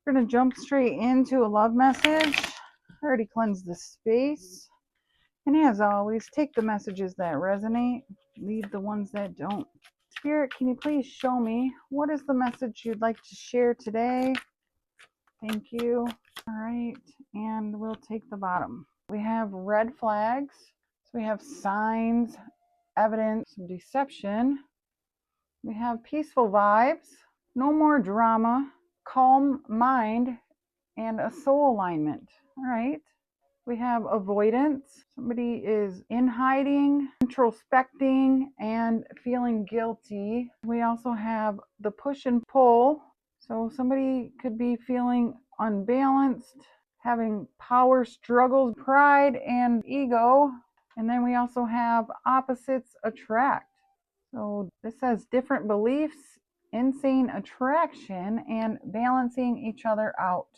We're going to jump straight into a love message. I already cleansed the space. And as always, take the messages that resonate, leave the ones that don't. Spirit, can you please show me what is the message you'd like to share today? Thank you. All right, and we'll take the bottom. We have red flags. So we have signs, evidence, deception. We have peaceful vibes, no more drama, calm mind, and a soul alignment. All right. We have avoidance. Somebody is in hiding, introspecting, and feeling guilty. We also have the push and pull. So somebody could be feeling unbalanced, having power struggles, pride, and ego. And then we also have opposites attract. So this says different beliefs, insane attraction, and balancing each other out.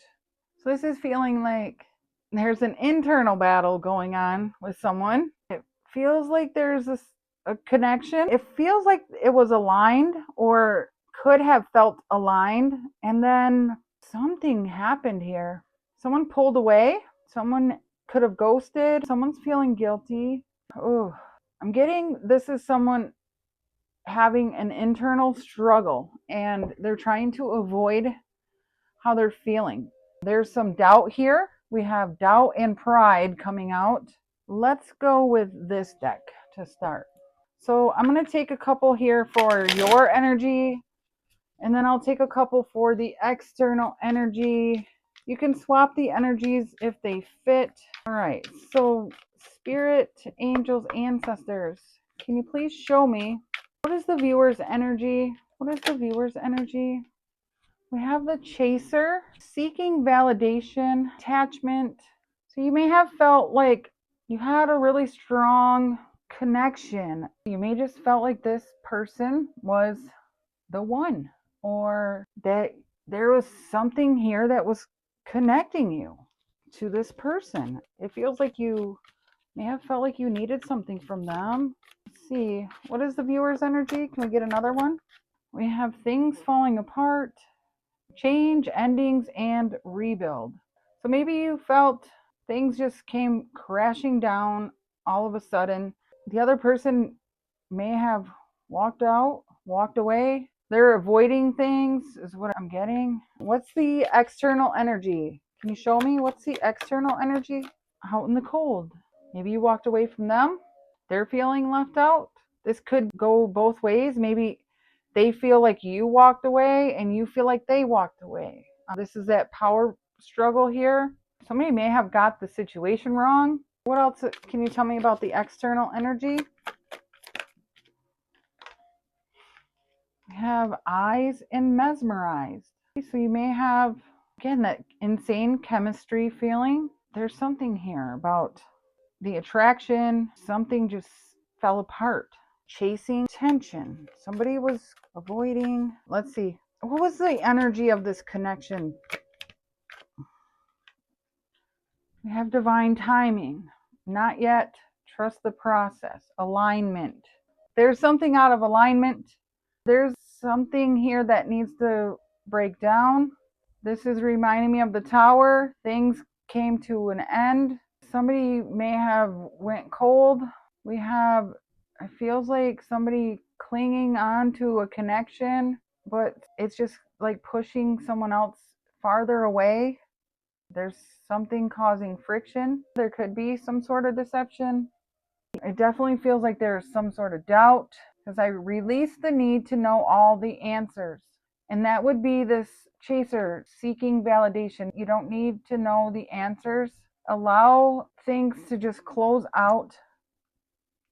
So this is feeling like there's an internal battle going on with someone. It feels like there's a connection. It feels like it was aligned or could have felt aligned. And then something happened here. Someone pulled away. Someone could have ghosted. Someone's feeling guilty. Oh, I'm getting this is someone having an internal struggle and they're trying to avoid how they're feeling. There's some doubt here. We have doubt and pride coming out. Let's go with this deck to start. So I'm going to take a couple here for your energy, and then I'll take a couple for the external energy. You can swap the energies if they fit. All right, so spirit, angels, ancestors, can you please show me what is the viewer's energy? What is the viewer's energy? We have the chaser, seeking validation, attachment. So you may have felt like you had a really strong connection. You may just felt like this person was the one, or that there was something here that was connecting you to this person. It feels like you may have felt like you needed something from them. Let's see, what is the viewer's energy? Can we get another one? We have things falling apart, change, endings, and rebuild. So maybe you felt things just came crashing down all of a sudden. The other person may have walked out, walked away. They're avoiding things, is what I'm getting. What's the external energy? Can you show me what's the external energy? Out in the cold. Maybe you walked away from them. They're feeling left out. This could go both ways. Maybe they feel like you walked away and you feel like they walked away. This is that power struggle here. Somebody may have got the situation wrong. What else can you tell me about the external energy? We have eyes and mesmerized. So you may have, again, that insane chemistry feeling. There's something here about the attraction. Something just fell apart. Chasing tension. Somebody was avoiding. Let's see. What was the energy of this connection? We have divine timing. Not yet. Trust the process. Alignment. There's something out of alignment. There's something here that needs to break down. This is reminding me of the tower. Things came to an end. Somebody may have went cold. We have, it feels like somebody clinging on to a connection, but it's just like pushing someone else farther away. There's something causing friction. There could be some sort of deception. It definitely feels like there's some sort of doubt, because I release the need to know all the answers. And that would be this chaser seeking validation. You don't need to know the answers. Allow things to just close out.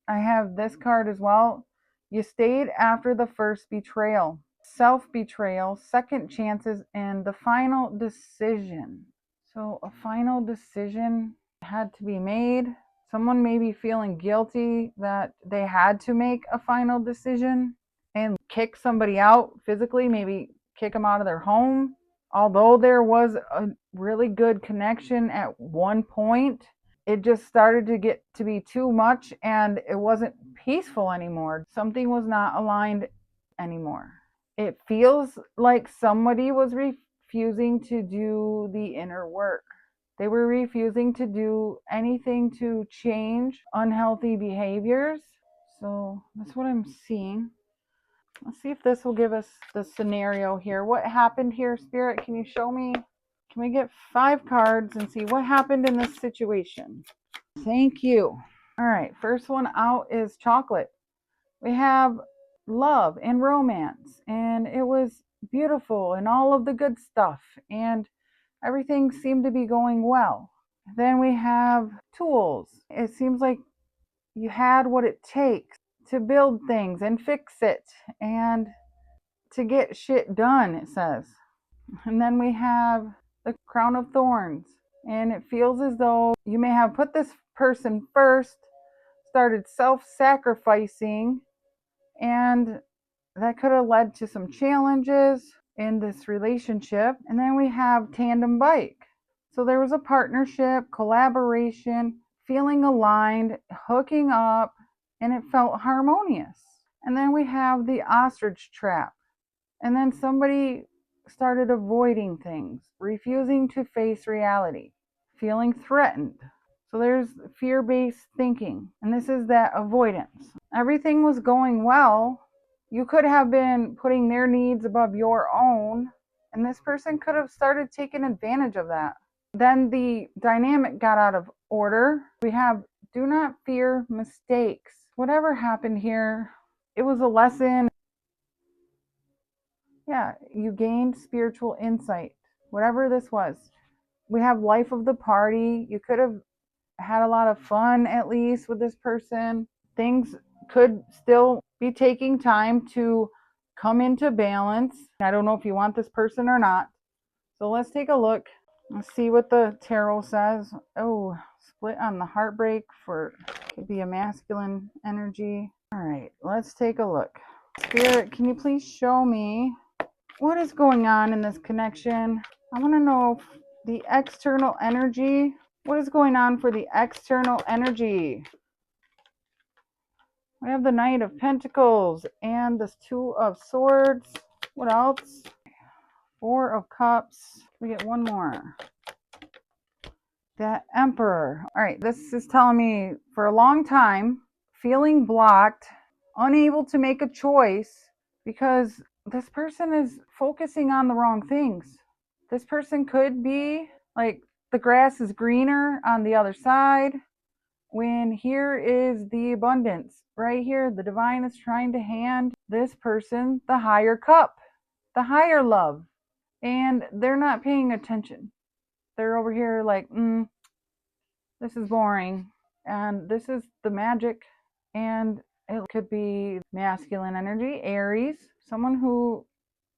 I have this card as well. You stayed after the first betrayal, self-betrayal, second chances, and the final decision. So a final decision had to be made. Someone may be feeling guilty that they had to make a final decision and kick somebody out physically, maybe kick them out of their home. Although there was a really good connection at one point, it just started to get to be too much and it wasn't peaceful anymore. Something was not aligned anymore. It feels like somebody was refusing to do the inner work. They were refusing to do anything to change unhealthy behaviors. So that's what I'm seeing. Let's see if this will give us the scenario here. What happened here, Spirit? Can you show me? Can we get 5 cards and see what happened in this situation? Thank you. All right, first one out is chocolate. We have love and romance, and it was beautiful and all of the good stuff, and everything seemed to be going well. Then we have tools. It seems like you had what it takes to build things and fix it and to get shit done, it says. And then we have the crown of thorns, and it feels as though you may have put this person first, started self-sacrificing, and that could have led to some challenges in this relationship. And then we have tandem bike. So there was a partnership, collaboration, feeling aligned, hooking up, and it felt harmonious. And then we have the ostrich trap. And then somebody started avoiding things, refusing to face reality, feeling threatened. So there's fear-based thinking, and this is that avoidance. Everything was going well. You could have been putting their needs above your own, and this person could have started taking advantage of that. Then the dynamic got out of order. We have do not fear mistakes. Whatever happened here, it was a lesson. Yeah, you gained spiritual insight. Whatever this was. We have life of the party. You could have had a lot of fun, at least, with this person. Things could still be taking time to come into balance. I don't know if you want this person or not. So let's take a look. Let's see what the tarot says. Oh, split on the heartbreak for could be a masculine energy. All right, let's take a look. Spirit, can you please show me what is going on in this connection? I want to know the external energy. What is going on for the external energy? We have the Knight of Pentacles and the Two of Swords. What else? Four of Cups. We get one more. The Emperor. All right, this is telling me for a long time, feeling blocked, unable to make a choice because this person is focusing on the wrong things. This person could be like the grass is greener on the other side. When here is the abundance right here, the divine is trying to hand this person the higher cup, the higher love, and they're not paying attention. They're over here like, this is boring, and this is the magic. And it could be masculine energy, Aries, someone who,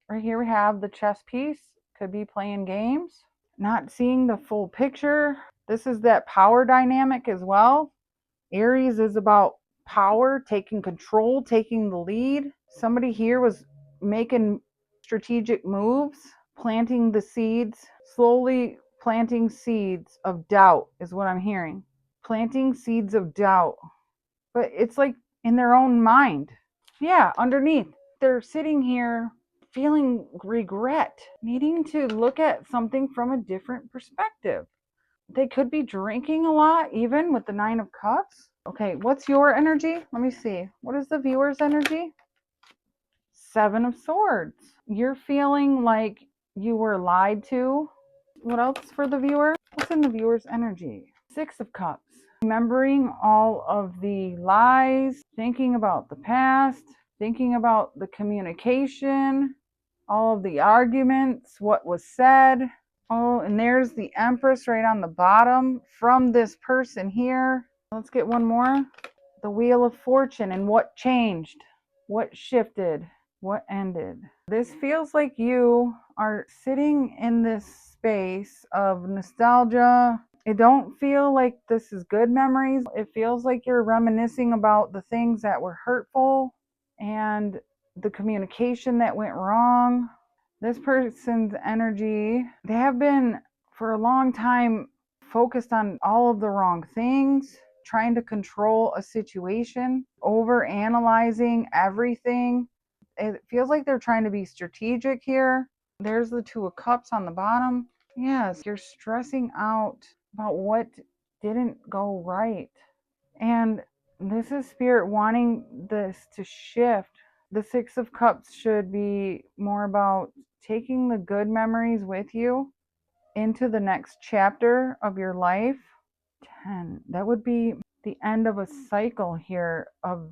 right here we have the chess piece, could be playing games, not seeing the full picture. This is that power dynamic as well. Aries is about power, taking control, taking the lead. Somebody here was making strategic moves, planting the seeds, slowly planting seeds of doubt is what I'm hearing. Planting seeds of doubt. But it's like in their own mind. Yeah, underneath. They're sitting here feeling regret, needing to look at something from a different perspective. They could be drinking a lot, even with the Nine of Cups. Okay, what's your energy? Let me see. What is the viewer's energy? Seven of Swords. You're feeling like you were lied to. What else for the viewer? What's in the viewer's energy? Six of Cups. Remembering all of the lies, thinking about the past, thinking about the communication, all of the arguments, what was said. Oh, and there's the Empress right on the bottom from this person here. Let's get one more. The Wheel of Fortune and what changed, what shifted, what ended. This feels like you are sitting in this space of nostalgia. It don't feel like this is good memories. It feels like you're reminiscing about the things that were hurtful and the communication that went wrong. This person's energy, they have been for a long time focused on all of the wrong things, trying to control a situation, over analyzing everything. It feels like they're trying to be strategic here. There's the Two of Cups on the bottom. Yes, you're stressing out about what didn't go right. And this is Spirit wanting this to shift. The Six of Cups should be more about taking the good memories with you into the next chapter of your life. 10. That would be the end of a cycle here of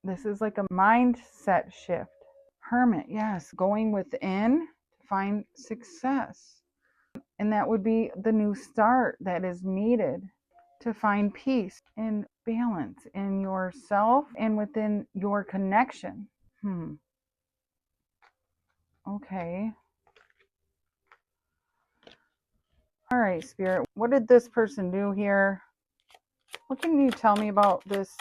this is like a mindset shift. Hermit, yes, going within to find success. And that would be the new start that is needed to find peace and balance in yourself and within your connection. Okay. All right, Spirit. What did this person do here? What can you tell me about this,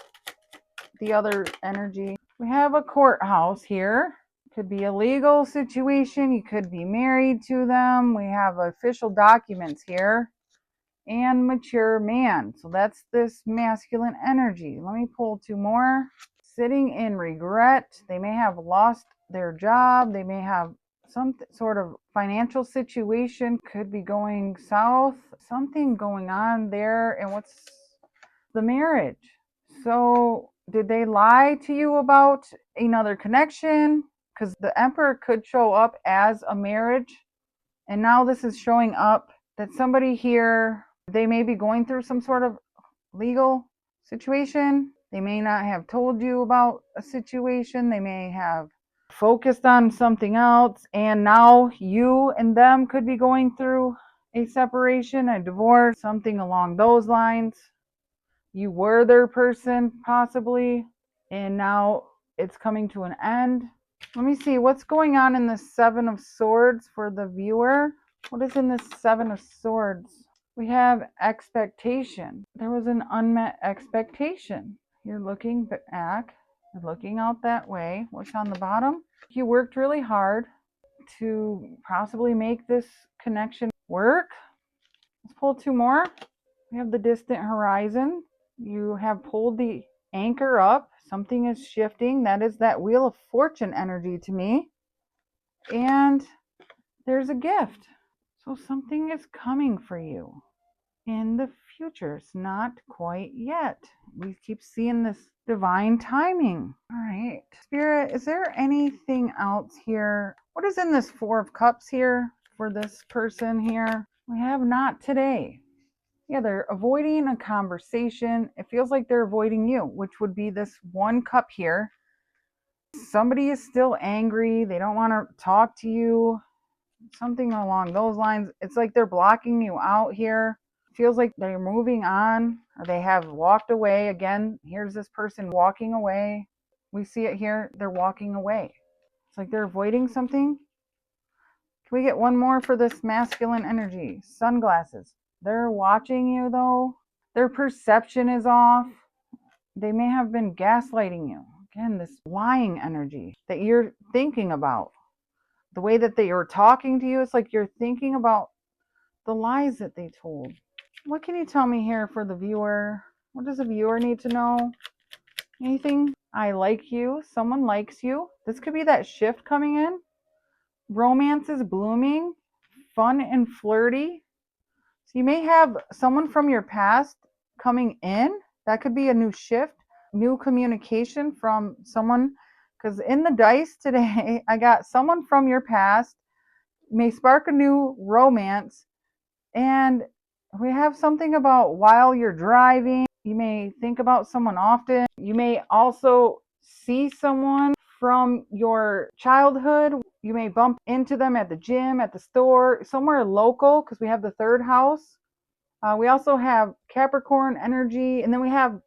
the other energy? We have a courthouse here. Could be a legal situation. You could be married to them. We have official documents here. And mature man. So that's this masculine energy. Let me pull two more. Sitting in regret. They may have lost their job. They may have some sort of financial situation could be going south. Something going on there. And what's the marriage? So did they lie to you about another connection? Because the Emperor could show up as a marriage. And now this is showing up that somebody here, they may be going through some sort of legal situation. They may not have told you about a situation. They may have focused on something else. And now you and them could be going through a separation, a divorce, something along those lines. You were their person, possibly, and now it's coming to an end. Let me see what's going on in the Seven of Swords for the viewer. What is in the Seven of Swords? We have expectation. There was an unmet expectation. You're looking back, you're looking out that way. What's on the bottom? You worked really hard to possibly make this connection work. Let's pull two more. We have the distant horizon. You have pulled the anchor up. Something is shifting. That is that Wheel of Fortune energy to me. And there's a gift. So something is coming for you in the future. It's not quite yet. We keep seeing this divine timing. All right. Spirit, is there anything else here? What is in this Four of Cups here for this person here? We have not today. Yeah, they're avoiding a conversation. It feels like they're avoiding you, which would be this one cup here. Somebody is still angry. They don't want to talk to you. Something along those lines. It's like they're blocking you out here. It feels like they're moving on or they have walked away. Again, here's this person walking away. We see it here. They're walking away. It's like they're avoiding something. Can we get one more for this masculine energy? Sunglasses. They're watching you though. Their perception is off. They may have been gaslighting you. Again, this lying energy that you're thinking about. The way that they are talking to you, it's like you're thinking about the lies that they told. What can you tell me here for the viewer? What does the viewer need to know? Anything? I like you. Someone likes you. This could be that shift coming in. Romance is blooming. Fun and flirty. So you may have someone from your past coming in. That could be a new shift, new communication from someone. Because in the dice today, I got someone from your past may spark a new romance. And we have something about while you're driving, you may think about someone often. You may also see someone from your childhood. You may bump into them at the gym, at the store, somewhere local, because we have the third house. We also have Capricorn energy, and then we have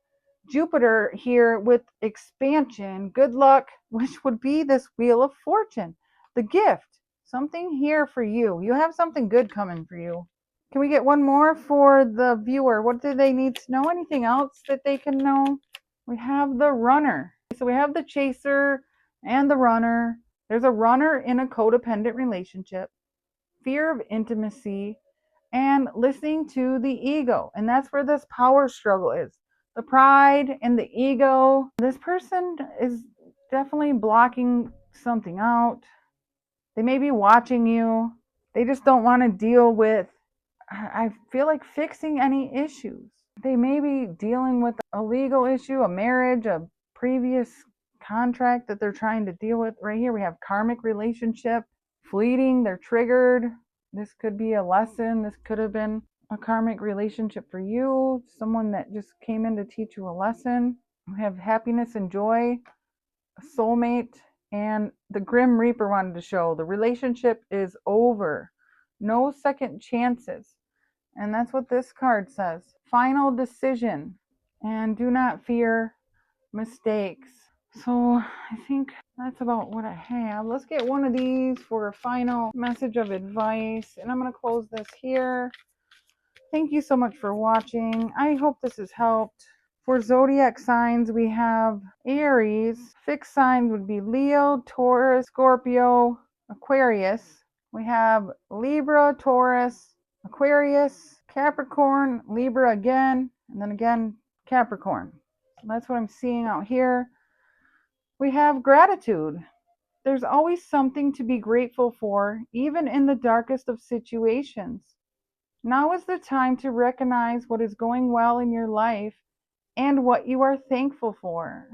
Jupiter here with expansion, good luck, which would be this Wheel of Fortune, the gift, something here for you. You have something good coming for you. Can we get one more for the viewer? What do they need to know? Anything else that they can know? We have the runner. So we have the chaser and the runner. There's a runner in a codependent relationship, fear of intimacy, and listening to the ego. And that's where this power struggle is. The pride and the ego. This person is definitely blocking something out. They may be watching you. They just don't want to deal with, I feel like, fixing any issues. They may be dealing with a legal issue, a marriage, a previous contract that they're trying to deal with. Right here we have karmic relationship, fleeting, they're triggered. This could be a lesson. This could have been a karmic relationship for you, someone that just came in to teach you a lesson. We have happiness and joy, a soulmate, and the Grim Reaper wanted to show the relationship is over. No second chances. And that's what this card says. Final decision. And do not fear mistakes. So I think that's about what I have. Let's get one of these for a final message of advice. And I'm going to close this here. Thank you so much for watching. I hope this has helped. For zodiac signs, we have Aries. Fixed signs would be Leo, Taurus, Scorpio, Aquarius. We have Libra, Taurus, Aquarius, Capricorn, Libra again, and then again Capricorn. So that's what I'm seeing out here. We have gratitude. There's always something to be grateful for, even in the darkest of situations. Now is the time to recognize what is going well in your life and what you are thankful for.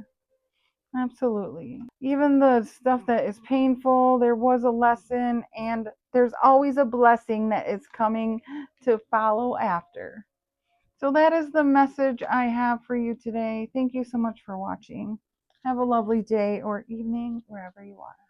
Absolutely. Even the stuff that is painful, there was a lesson, and there's always a blessing that is coming to follow after. So that is the message I have for you today. Thank you so much for watching. Have a lovely day or evening wherever you are.